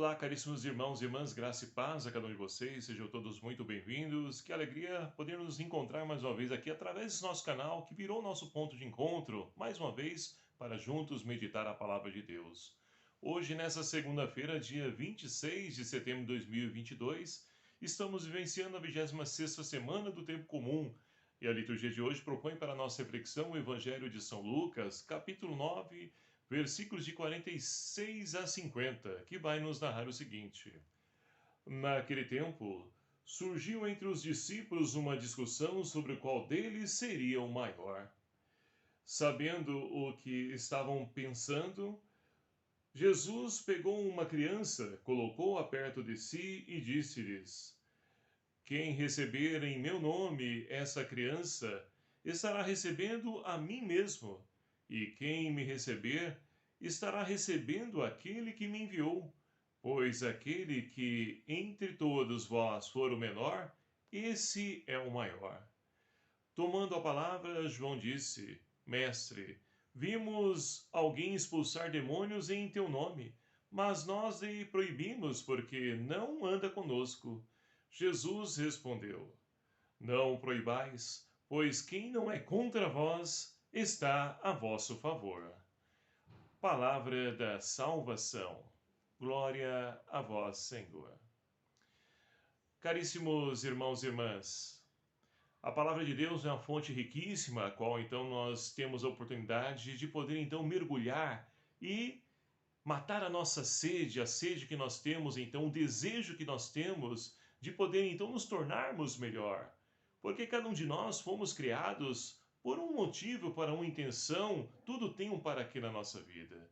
Olá, caríssimos irmãos e irmãs, graça e paz a cada um de vocês, sejam todos muito bem-vindos. Que alegria poder nos encontrar mais uma vez aqui através desse nosso canal, que virou nosso ponto de encontro, mais uma vez, para juntos meditar a palavra de Deus. Hoje, nessa segunda-feira, dia 26 de setembro de 2022, estamos vivenciando a 26ª semana do Tempo Comum, e a liturgia de hoje propõe para a nossa reflexão o Evangelho de São Lucas, capítulo 9, versículos de 46 a 50, que vai nos narrar o seguinte: Naquele tempo, surgiu entre os discípulos uma discussão sobre qual deles seria o maior. Sabendo o que estavam pensando, Jesus pegou uma criança, colocou-a perto de si e disse-lhes: Quem receber em meu nome essa criança, estará recebendo a mim mesmo, e quem me receber, estará recebendo aquele que me enviou. Pois aquele que entre todos vós for o menor, esse é o maior. Tomando a palavra, João disse: Mestre, vimos alguém expulsar demônios em teu nome, mas nós lhe proibimos porque não anda conosco. Jesus respondeu: Não o proibais, pois quem não é contra vós está a vosso favor. Palavra da salvação. Glória a vós, Senhor. Caríssimos irmãos e irmãs, a palavra de Deus é uma fonte riquíssima, a qual então nós temos a oportunidade de poder então mergulhar e matar a nossa sede, a sede que nós temos, então o desejo que nós temos de poder então nos tornarmos melhor. Porque cada um de nós fomos criados por um motivo, para uma intenção, tudo tem um para quê na nossa vida.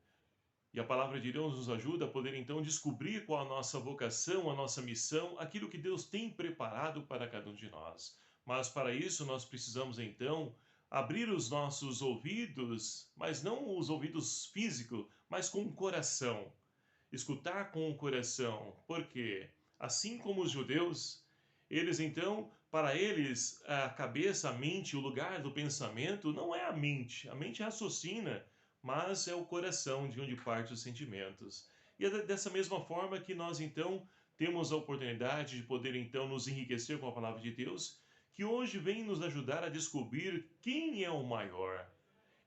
E a palavra de Deus nos ajuda a poder então descobrir qual a nossa vocação, a nossa missão, aquilo que Deus tem preparado para cada um de nós. Mas para isso nós precisamos então abrir os nossos ouvidos, mas não os ouvidos físicos, mas com o coração. Escutar com o coração. Por quê? Assim como os judeus, eles então, para eles, a cabeça, a mente, o lugar do pensamento não é a mente raciocina, mas é o coração de onde parte os sentimentos. E é dessa mesma forma que nós então temos a oportunidade de poder então nos enriquecer com a palavra de Deus, que hoje vem nos ajudar a descobrir quem é o maior.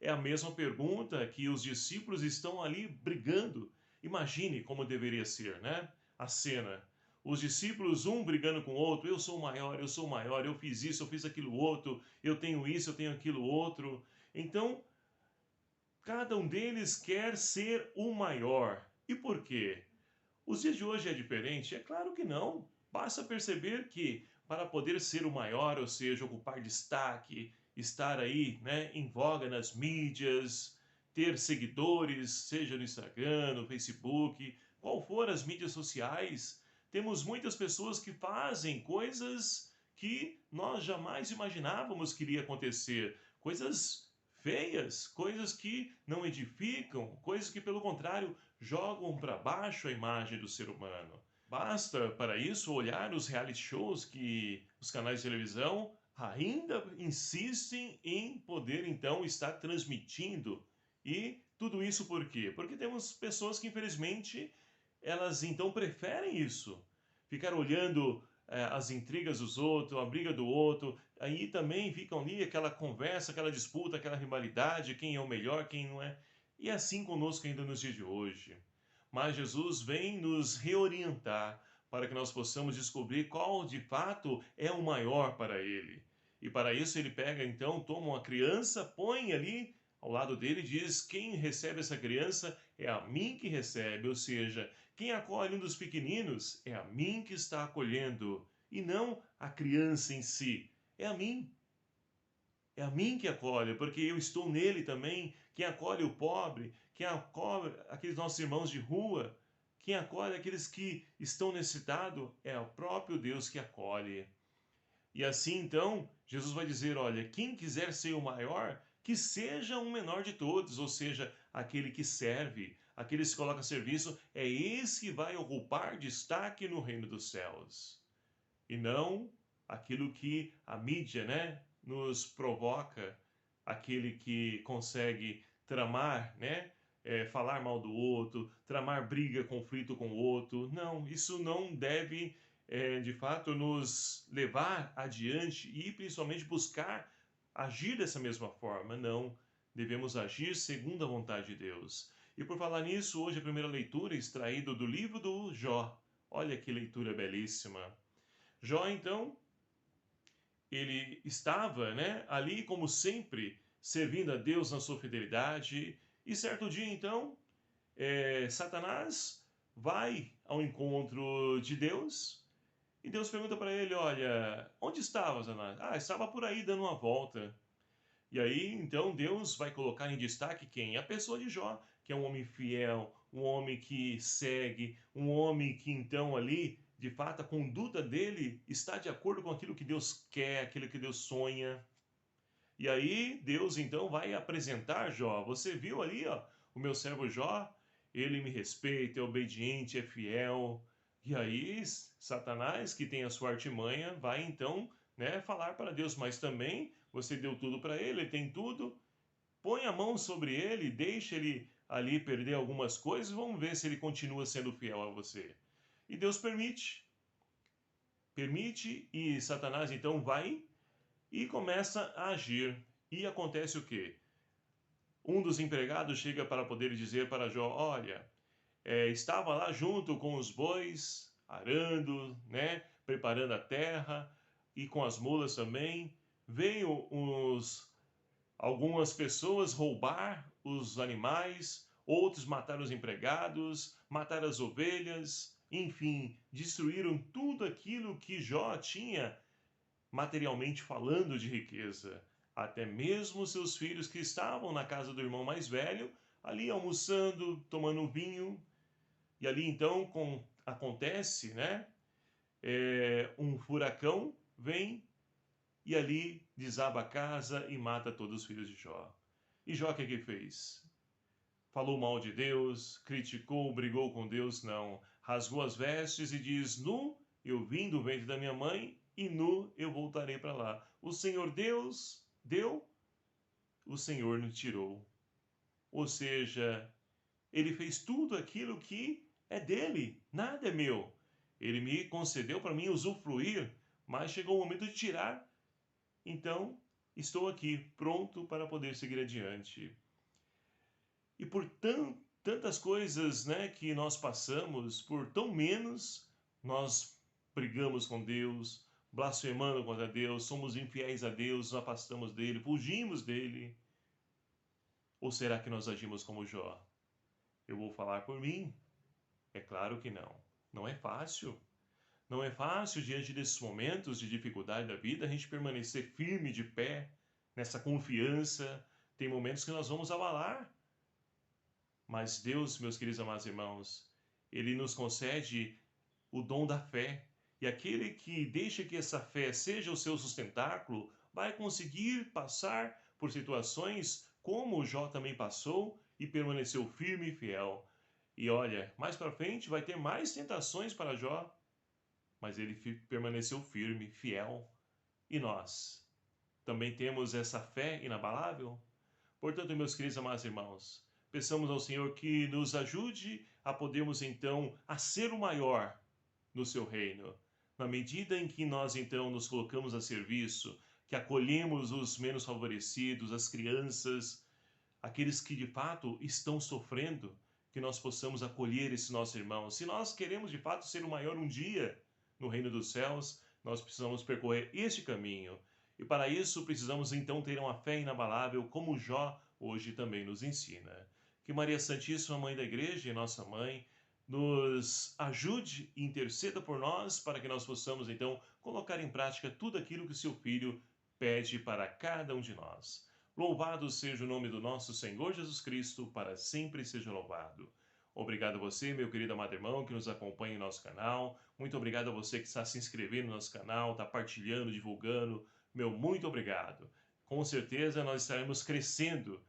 É a mesma pergunta que os discípulos estão ali brigando. Imagine como deveria ser, né? A cena. Os discípulos, um brigando com o outro, eu sou maior, eu fiz isso, eu fiz aquilo outro, eu tenho isso, eu tenho aquilo outro. Então, cada um deles quer ser o maior. E por quê? Os dias de hoje é diferente? É claro que não. Basta perceber que para poder ser o maior, ou seja, ocupar destaque, estar aí, né, em voga nas mídias, ter seguidores, seja no Instagram, no Facebook, qual for as mídias sociais, temos muitas pessoas que fazem coisas que nós jamais imaginávamos que iria acontecer, coisas feias, coisas que não edificam, coisas que, pelo contrário, jogam para baixo a imagem do ser humano. Basta, para isso, olhar os reality shows que os canais de televisão ainda insistem em poder, então, estar transmitindo. E tudo isso por quê? Porque temos pessoas que, infelizmente, elas então preferem isso. Ficar olhando as intrigas dos outros, a briga do outro, aí também ficam ali aquela conversa, aquela disputa, aquela rivalidade, quem é o melhor, quem não é. E é assim conosco ainda nos dias de hoje. Mas Jesus vem nos reorientar para que nós possamos descobrir qual de fato é o maior para ele. E para isso ele pega então, toma uma criança, põe ali ao lado dele e diz: Quem recebe essa criança é a mim que recebe, ou seja, quem acolhe um dos pequeninos é a mim que está acolhendo, e não a criança em si, é a mim. É a mim que acolhe, porque eu estou nele também. Quem acolhe o pobre, quem acolhe aqueles nossos irmãos de rua, quem acolhe aqueles que estão necessitados, é o próprio Deus que acolhe. E assim então, Jesus vai dizer: olha, quem quiser ser o maior, que seja o menor de todos, ou seja, aquele que serve, aquele que se coloca a serviço, é esse que vai ocupar destaque no reino dos céus. E não aquilo que a mídia, né, nos provoca, aquele que consegue tramar, né, falar mal do outro, tramar briga, conflito com o outro. Não, isso não deve, de fato, nos levar adiante e principalmente buscar agir dessa mesma forma. Não, devemos agir segundo a vontade de Deus. E por falar nisso, hoje a primeira leitura é extraída do livro do Jó. Olha que leitura belíssima. Jó, então, ele estava, né, ali como sempre, servindo a Deus na sua fidelidade. E certo dia, então, Satanás vai ao encontro de Deus e Deus pergunta para ele: Olha, onde estava, Satanás? Ah, estava por aí dando uma volta. E aí, então, Deus vai colocar em destaque quem? A pessoa de Jó, que é um homem fiel, um homem que segue, um homem que, então, ali, de fato, a conduta dele está de acordo com aquilo que Deus quer, aquilo que Deus sonha. E aí, Deus, então, vai apresentar Jó. Você viu ali, ó, o meu servo Jó? Ele me respeita, é obediente, é fiel. E aí, Satanás, que tem a sua artimanha, vai, então, né, falar para Deus, mas também você deu tudo para ele, ele tem tudo. Põe a mão sobre ele, deixa ele ali perder algumas coisas, vamos ver se ele continua sendo fiel a você. E Deus permite. Permite e Satanás então vai e começa a agir. E acontece o quê? Um dos empregados chega para poder dizer para Jó: Olha, estava lá junto com os bois, arando, né, preparando a terra, e com as mulas também. Veio algumas pessoas roubar os animais, outros mataram os empregados, mataram as ovelhas, enfim, destruíram tudo aquilo que Jó tinha materialmente falando de riqueza. Até mesmo seus filhos que estavam na casa do irmão mais velho, ali almoçando, tomando vinho. E ali então acontece, né? Um furacão vem e ali desaba a casa e mata todos os filhos de Jó. E Jó o que fez? Falou mal de Deus, criticou, brigou com Deus? Não. Rasgou as vestes e diz: Nu eu vim do ventre da minha mãe e nu eu voltarei para lá. O Senhor Deus deu, o Senhor nos tirou. Ou seja, ele fez tudo aquilo que é dele, nada é meu. Ele me concedeu para mim usufruir, mas chegou o momento de tirar. Então, estou aqui, pronto para poder seguir adiante. E por tantas coisas, né, que nós passamos, por tão menos, nós brigamos com Deus, blasfemando contra Deus, somos infiéis a Deus, nos afastamos dele, fugimos dele. Ou será que nós agimos como Jó? Eu vou falar por mim? É claro que não. Não é fácil. Não é fácil, diante desses momentos de dificuldade da vida, a gente permanecer firme de pé, nessa confiança. Tem momentos que nós vamos abalar. Mas Deus, meus queridos amados irmãos, Ele nos concede o dom da fé. E aquele que deixa que essa fé seja o seu sustentáculo, vai conseguir passar por situações como Jó também passou e permaneceu firme e fiel. E olha, mais para frente vai ter mais tentações para Jó, mas ele permaneceu firme, fiel. E nós também temos essa fé inabalável? Portanto, meus queridos amados irmãos, peçamos ao Senhor que nos ajude a podermos então a ser o maior no seu reino. Na medida em que nós então nos colocamos a serviço, que acolhemos os menos favorecidos, as crianças, aqueles que de fato estão sofrendo, que nós possamos acolher esses nossos irmãos. Se nós queremos de fato ser o maior um dia no reino dos céus, nós precisamos percorrer este caminho. E para isso precisamos então ter uma fé inabalável, como Jó hoje também nos ensina. Que Maria Santíssima, Mãe da Igreja e nossa Mãe, nos ajude e interceda por nós para que nós possamos então colocar em prática tudo aquilo que o seu Filho pede para cada um de nós. Louvado seja o nome do nosso Senhor Jesus Cristo, para sempre seja louvado. Obrigado a você, meu querido amado irmão, que nos acompanha em nosso canal. Muito obrigado a você que está se inscrevendo no nosso canal, está partilhando, divulgando. Meu muito obrigado. Com certeza nós estaremos crescendo,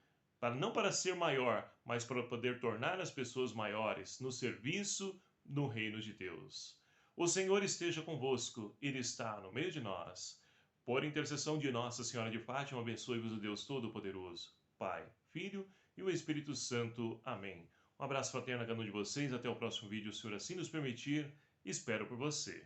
não para ser maior, mas para poder tornar as pessoas maiores no serviço no reino de Deus. O Senhor esteja convosco, Ele está no meio de nós. Por intercessão de Nossa Senhora de Fátima, abençoe-vos o Deus Todo-Poderoso, Pai, Filho e o Espírito Santo. Amém. Um abraço fraterno a cada um de vocês. Até o próximo vídeo, se o Senhor assim nos permitir. Espero por você.